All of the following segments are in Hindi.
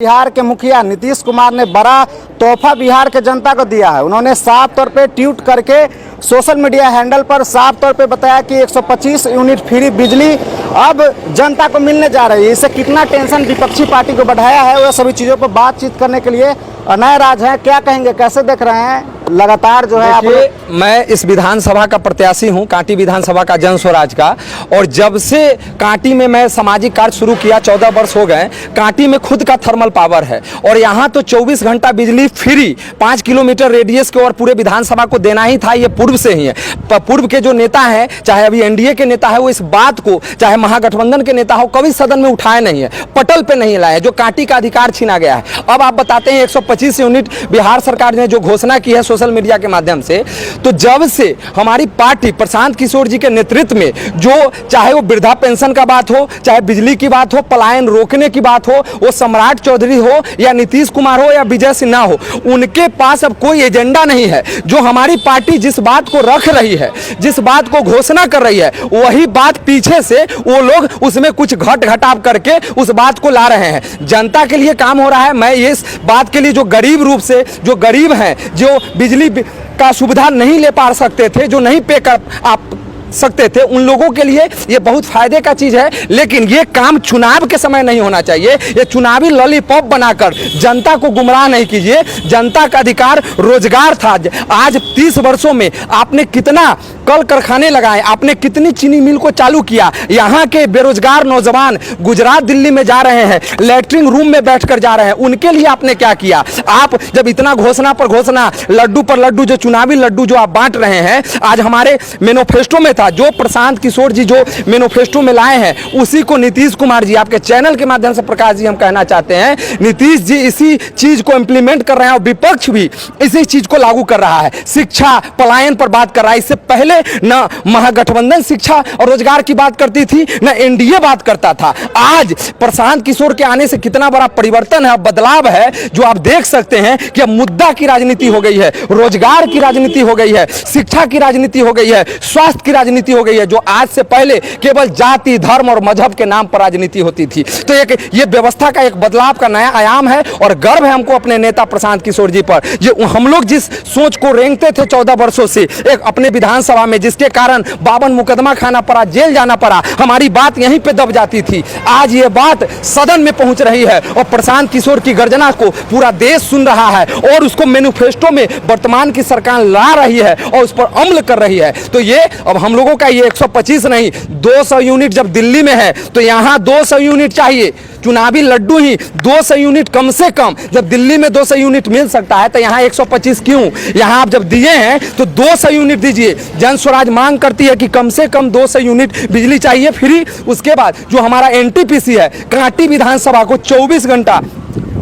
बिहार के मुखिया नीतीश कुमार ने बड़ा तोहफा बिहार के जनता को दिया है। उन्होंने साफ तौर पे ट्वीट करके सोशल मीडिया हैंडल पर साफ तौर पे बताया कि 125 यूनिट फ्री बिजली अब जनता को मिलने जा रही है। इससे कितना टेंशन विपक्षी पार्टी को बढ़ाया है, वह सभी चीज़ों पर बातचीत करने के लिए नए राज हैं। क्या कहेंगे, कैसे देख रहे हैं लगातार जो है? मैं इस विधानसभा का प्रत्याशी हूं, कांटी विधानसभा का जन स्वराज का, और जब से कांटी में मैं सामाजिक कार्य शुरू किया 14 वर्ष हो गए। कांटी में खुद का थर्मल पावर है और यहां तो 24 घंटा बिजली फ्री 5 किलोमीटर रेडियस के और पूरे विधानसभा को देना ही था। ये पूर्व से ही है। पूर्व के जो नेता हैं, चाहे अभी एनडीए के नेता है, वो इस बात को, चाहे महागठबंधन के नेता हो, कभी सदन में उठाए नहीं है, पटल पे नहीं लाए, जो कांटी का अधिकार छीना गया है। अब आप बताते हैं 125 यूनिट बिहार सरकार ने जो घोषणा की है सोशल मीडिया के माध्यम से, तो जब से हमारी पार्टी प्रशांत किशोर जी के नेतृत्व में, जो चाहे वो वृद्धा पेंशन का बात हो, चाहे बिजली की बात हो, पलायन रोकने की बात हो, वो सम्राट चौधरी हो या नीतीश कुमार हो या विजय सिन्हा हो, उनके पास अब कोई एजेंडा नहीं है। जो हमारी पार्टी जिस बात को रख रही है, जिस बात को घोषणा कर रही है, वही बात पीछे से वो लोग उसमें कुछ घट घटाव करके उस बात को ला रहे हैं। जनता के लिए काम हो रहा है। मैं इस बात के लिए, जो गरीब रूप से, जो गरीब हैं, जो बिजली का सुविधा नहीं ले पा सकते थे, जो नहीं पे कर आप सकते थे, उन लोगों के लिए ये बहुत फायदे का चीज है। लेकिन ये काम चुनाव के समय नहीं होना चाहिए। ये चुनावी लॉलीपॉप बनाकर जनता को गुमराह नहीं कीजिए। जनता का अधिकार रोजगार था। आज 30 वर्षों में आपने कितना कल कारखाने लगाए, आपने कितनी चीनी मिल को चालू किया। यहाँ के बेरोजगार नौजवान गुजरात दिल्ली में जा रहे हैं, लैट्रिन रूम में बैठकर जा रहे हैं, उनके लिए आपने क्या किया? आप जब इतना घोषणा पर घोषणा, लड्डू पर लड्डू, जो चुनावी लड्डू जो आप बांट रहे हैं, आज हमारे मैनिफेस्टो में था, जो प्रशांत किशोर जी जो मैनिफेस्टो में लाए हैं, उसी को नीतीश कुमार जी, आपके चैनल के माध्यम से प्रकाश जी हम कहना चाहते हैं, नीतीश जी इसी चीज को इंप्लीमेंट कर रहे हैं और विपक्ष भी इसी चीज को लागू कर रहा है। शिक्षा पलायन पर बात कर रहा है। इससे पहले न महागठबंधन शिक्षा और रोजगार की बात करती थी, न एनडीए बात करता था। आज प्रशांत किशोर के आने से कितना बड़ा परिवर्तन है, बदलाव है, जो आप देख सकते हैं कि अब मुद्दा की राजनीति हो गई है, रोजगार की राजनीति हो गई है, शिक्षा की राजनीति हो गई है, स्वास्थ्य की राजनीति हो गई है, जो आज से पहले केवल जाति, धर्म और मजहब के नाम पर राजनीति होती थी। तो ये व्यवस्था का एक बदलाव का नया आयाम है और गर्व है हमको अपने नेता प्रशांत किशोर जी पर। जो हम लोग जिस सोच को रेंगते थे 14 वर्षों से एक अपने विधानसभा में, जिसके कारण 52 मुकदमा खाना पड़ा, जेल जाना पड़ा, हमारी बात यहीं पे दब जाती थी, आज ये बात सदन में पहुंच रही है और प्रशांत किशोर की गर्जना को पूरा देश सुन रहा है और उसको मैनिफेस्टो में वर्तमान की सरकार ला रही है और उस पर अमल कर रही है। तो ये अब हम लोगों का ये 125 नहीं, 200 यूनिट जब दिल्ली में है तो यहाँ 200 यूनिट चाहिए। चुनावी लड्डू ही 200 यूनिट कम से कम, जब दिल्ली में 200 यूनिट मिल सकता है तो यहाँ 125 क्यों? यहाँ आप जब दिए हैं तो 200 यूनिट दीजिए। जन स्वराज मांग करती है कि कम से कम 200 यूनिट बिजली चाहिए फ्री। उसके बाद जो हमारा एनटीपीसी है, कांटी विधानसभा को 24 घंटा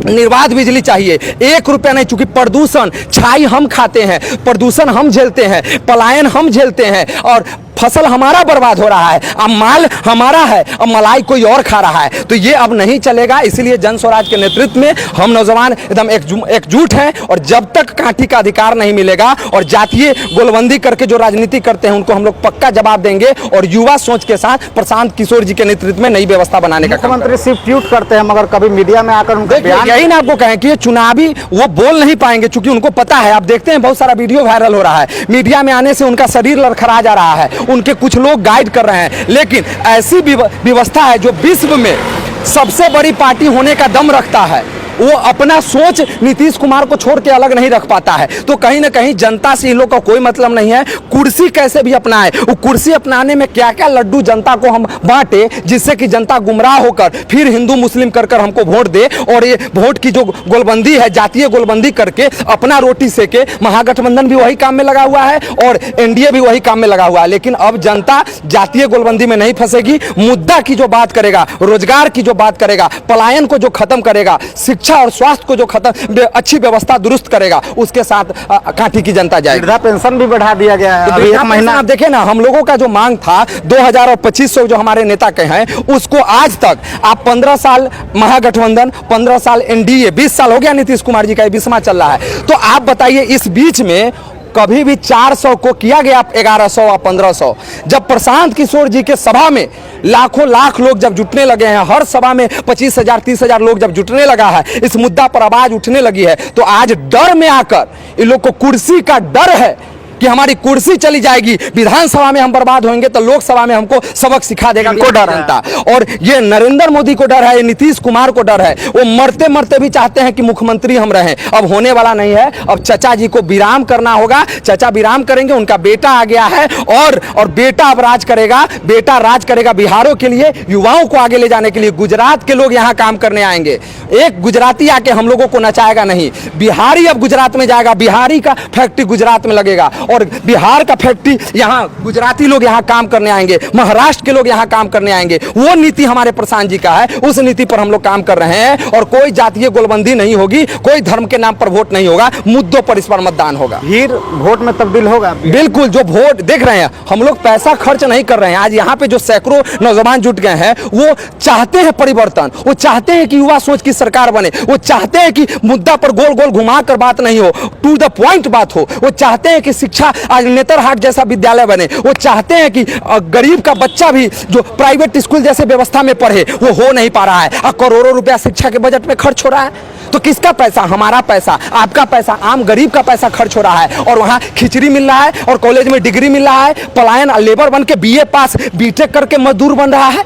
निर्बाध बिजली चाहिए, 1 रुपया नहीं। चूंकि प्रदूषण छाई हम खाते हैं, प्रदूषण हम झेलते हैं, पलायन हम झेलते हैं और फसल हमारा बर्बाद हो रहा है। अब माल हमारा है, अब मलाई कोई और खा रहा है, तो ये अब नहीं चलेगा। इसलिए जन स्वराज के नेतृत्व में हम नौजवान एकदम एकजुट हैं और जब तक कांटी का अधिकार नहीं मिलेगा और जातीय गोलबंदी करके जो राजनीति करते हैं उनको हम लोग पक्का जवाब देंगे और युवा सोच के साथ प्रशांत किशोर जी के नेतृत्व में नई व्यवस्था बनाने का। मुख्यमंत्री सिर्फ ट्वीट करते हैं मगर कभी मीडिया में आकर उनका बयान, यही ना आपको कहें कि ये चुनावी वो बोल नहीं पाएंगे, चूंकि उनको पता है। आप देखते हैं बहुत सारा वीडियो वायरल हो रहा है, मीडिया में आने से उनका शरीर लड़खड़ा जा रहा है, उनके कुछ लोग गाइड कर रहे हैं। लेकिन ऐसी व्यवस्था है जो विश्व में सबसे बड़ी पार्टी होने का दम रखता है, वो अपना सोच नीतीश कुमार को छोड़ के अलग नहीं रख पाता है। तो कहीं ना कहीं जनता से इन लोग का कोई मतलब नहीं है। कुर्सी कैसे भी अपनाए, वो कुर्सी अपनाने में क्या क्या लड्डू जनता को हम बांटे जिससे कि जनता गुमराह होकर फिर हिंदू मुस्लिम कर हमको वोट दे। और ये वोट की जो गोलबंदी है, जातीय गोलबंदी करके अपना रोटी सेके। महागठबंधन भी वही काम में लगा हुआ है और एनडीए भी वही काम में लगा हुआ है। लेकिन अब जनता जातीय गोलबंदी में नहीं फंसेगी। मुद्दा की जो बात करेगा, रोजगार की जो बात करेगा, पलायन को जो खत्म करेगा, शिक्षा और स्वास्थ्य को जो खत्म अच्छी व्यवस्था दुरुस्त करेगा, उसके साथ कांटी की जनता जाएगी। वृद्धा पेंशन भी बढ़ा दिया गया है। अभी एक महीना आप देखें ना, हम लोगों का जो मांग था 2000 और 2500 जो हमारे नेता के हैं, उसको आज तक आप 15 साल महागठबंधन, 15 साल एनडीए, 20 साल हो गया नीतीश कुमार जी का, 20वां चल रहा है। तो आप बताइए इस बीच में कभी भी 400 को किया गया 1100 और 1500। जब प्रशांत किशोर जी के सभा में लाखों लाख लोग जब जुटने लगे हैं, हर सभा में 25,000 30,000 लोग जब जुटने लगा है, इस मुद्दा पर आवाज उठने लगी है, तो आज डर में आकर इन लोग को कुर्सी का डर है कि हमारी कुर्सी चली जाएगी, विधानसभा में हम बर्बाद होंगे तो लोकसभा में हमको सबक सिखा देगा, इनको डर है। और ये नरेंद्र मोदी को डर है, ये नीतीश कुमार को डर है। वो मरते मरते भी चाहते हैं कि मुख्यमंत्री हम रहें। अब होने वाला नहीं है, अब चचा जी को विराम करना होगा। चचा विराम करेंगे, उनका बेटा आ गया है और बेटा अब राज करेगा। बेटा राज करेगा बिहारों के लिए, युवाओं को आगे ले जाने के लिए। गुजरात के लोग यहाँ काम करने आएंगे, एक गुजराती आके हम लोगों को नचाएगा नहीं। बिहारी अब गुजरात में जाएगा, बिहारी का फैक्ट्री गुजरात में लगेगा और बिहार का फैक्ट्री यहाँ गुजराती लोग यहाँ काम करने आएंगे, महाराष्ट्र के लोग यहाँ काम करने आएंगे। वो नीति हमारे प्रशांत जी का है, उस नीति पर हम लोग काम कर रहे हैं। और कोई जातीय गोलबंदी नहीं होगी, कोई धर्म के नाम पर वोट नहीं होगा, मुद्दों पर इस पर मतदान होगा। भीड़ वोट में तब्दील होगा। बिल्कुल, जो वोट देख रहे हैं, हम लोग पैसा खर्च नहीं कर रहे हैं। आज यहाँ पे जो सैकड़ों नौजवान जुट गए हैं, वो चाहते हैं परिवर्तन, वो चाहते हैं कि युवा सोच की सरकार बने, वो चाहते हैं कि मुद्दा पर गोल गोल घुमा कर बात नहीं हो, टू द पॉइंट बात हो। वो चाहते हैं कि शिक्षा आज नेतरहाट जैसा विद्यालय बने। वो चाहते हैं कि गरीब का बच्चा भी जो प्राइवेट स्कूल जैसे व्यवस्था में पढ़े, वो हो नहीं पा रहा है। करोड़ों रुपया शिक्षा के बजट में खर्च हो रहा है। तो किसका पैसा? हमारा पैसा, आपका पैसा, आम गरीब का पैसा खर्च हो रहा है। और वहां खिचड़ी मिल रहा है और कॉलेज में डिग्री मिल रहा है। पलायन लेबर बन के बीए पास बीटेक करके मजदूर बन रहा है।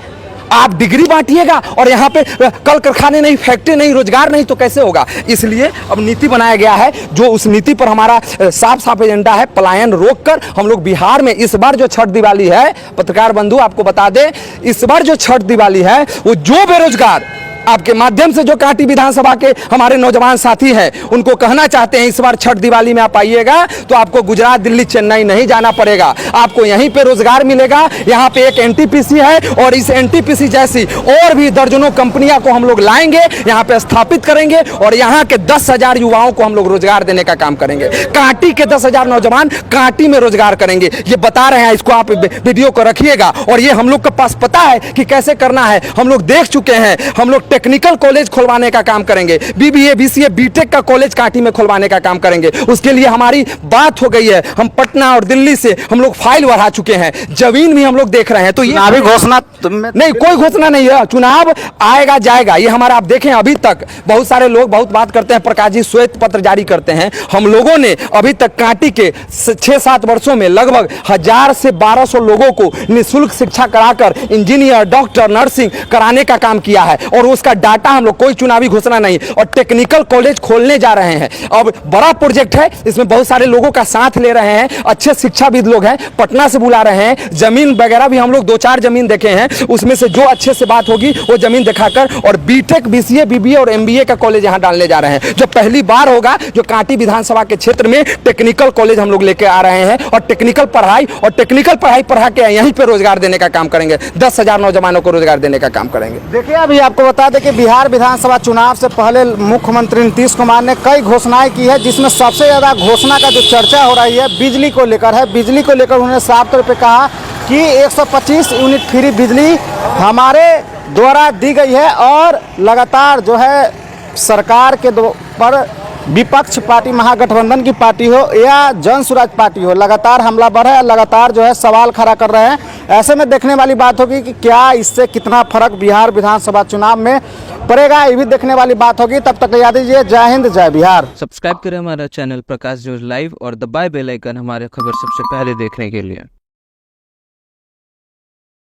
आप डिग्री बांटिएगा और यहाँ पे कल कारखाने नहीं, फैक्ट्री नहीं, रोजगार नहीं, तो कैसे होगा? इसलिए अब नीति बनाया गया है, जो उस नीति पर हमारा साफ साफ एजेंडा है। पलायन रोककर हम लोग बिहार में इस बार जो छठ दिवाली है, पत्रकार बंधु आपको बता दें, इस बार जो छठ दिवाली है, वो जो बेरोजगार आपके माध्यम से जो कांटी विधानसभा के हमारे नौजवान साथी हैं, उनको कहना चाहते हैं, इस बार छठ दिवाली में आप आइएगा तो आपको गुजरात, दिल्ली, चेन्नई नहीं जाना पड़ेगा। आपको यहीं पे रोजगार मिलेगा। यहाँ पे एक एनटीपीसी है और इस एनटीपीसी जैसी और भी दर्जनों कंपनियां को हम लोग लाएंगे, यहाँ पे स्थापित करेंगे और यहाँ के 10,000 युवाओं को हम लोग रोजगार देने का काम करेंगे। कांटी के 10,000 नौजवान कांटी में रोजगार करेंगे। ये बता रहे हैं, इसको आप वीडियो को रखिएगा। और ये हम लोग के पास पता है कि कैसे करना है, हम लोग देख चुके हैं। हम लोग टेक्निकल कॉलेज खुलवाने का काम करेंगे, बीबीए, बीसीए, बीटेक का कॉलेज कांटी में खुलवाने का काम करेंगे। उसके लिए हमारी बात हो गई है। हम पटना और दिल्ली से हम लोग फाइल बढ़ा चुके हैं, जमीन भी हम लोग देख रहे हैं। तो ये अभी घोषणा नहीं, कोई घोषणा नहीं है। चुनाव आएगा जाएगा, ये हमारा आप देखें। अभी तक बहुत सारे लोग बहुत बात करते हैं, प्रकाश जी श्वेत पत्र जारी करते हैं। हम लोगों ने अभी तक कांटी के 6-7 वर्षों में लगभग 1000 से 1200 लोगों को निःशुल्क शिक्षा कराकर इंजीनियर, डॉक्टर, नर्सिंग कराने का काम किया है। और उसका डाटा हम लोग, कोई चुनावी घोषणा नहीं। और टेक्निकल कॉलेज खोलने जा रहे हैं। अब बड़ा प्रोजेक्ट है, इसमें बहुत सारे लोगों का साथ ले रहे हैं, अच्छे शिक्षाविद लोग हैं, पटना से बुला रहे हैं। जमीन वगैरह भी हम लोग 2-4 जमीन देखे हैं, उसमें से जो अच्छे से बात होगी वो जमीन दिखाकर, और बीटेक, बीसीए, बीबीए और एमबीए का कॉलेज यहां डालने जा रहे हैं। जो पहली बार होगा, जो कांटी विधानसभा के क्षेत्र में टेक्निकल कॉलेज हम लोग लेके आ रहे हैं। और टेक्निकल पढ़ाई पढ़ा के यहीं पे रोजगार देने का काम करेंगे। 10,000 नौजवानों को रोजगार देने का काम करेंगे। देखिए, अभी आपको बता दें कि बिहार विधानसभा चुनाव से पहले मुख्यमंत्री नीतीश कुमार ने कई घोषणाएं की है, जिसमें सबसे ज्यादा घोषणा का जो चर्चा हो रही है बिजली को लेकर है। बिजली को लेकर उन्होंने साफ तौर पे कहा कि 125 यूनिट फ्री बिजली हमारे द्वारा दी गई है। और लगातार जो है सरकार के पर विपक्ष पार्टी, महागठबंधन की पार्टी हो या जन स्वराज पार्टी हो, लगातार हमलावर है, लगातार जो है सवाल खड़ा कर रहे हैं। ऐसे में देखने वाली बात होगी कि क्या इससे कितना फर्क बिहार विधानसभा चुनाव में पड़ेगा, ये भी देखने वाली बात होगी। तब तक याद दीजिए, जय हिंद, जय बिहार। सब्सक्राइब करें हमारा चैनल प्रकाश न्यूज लाइव और दबाए बेल आइकन हमारे खबर सबसे पहले देखने के लिए।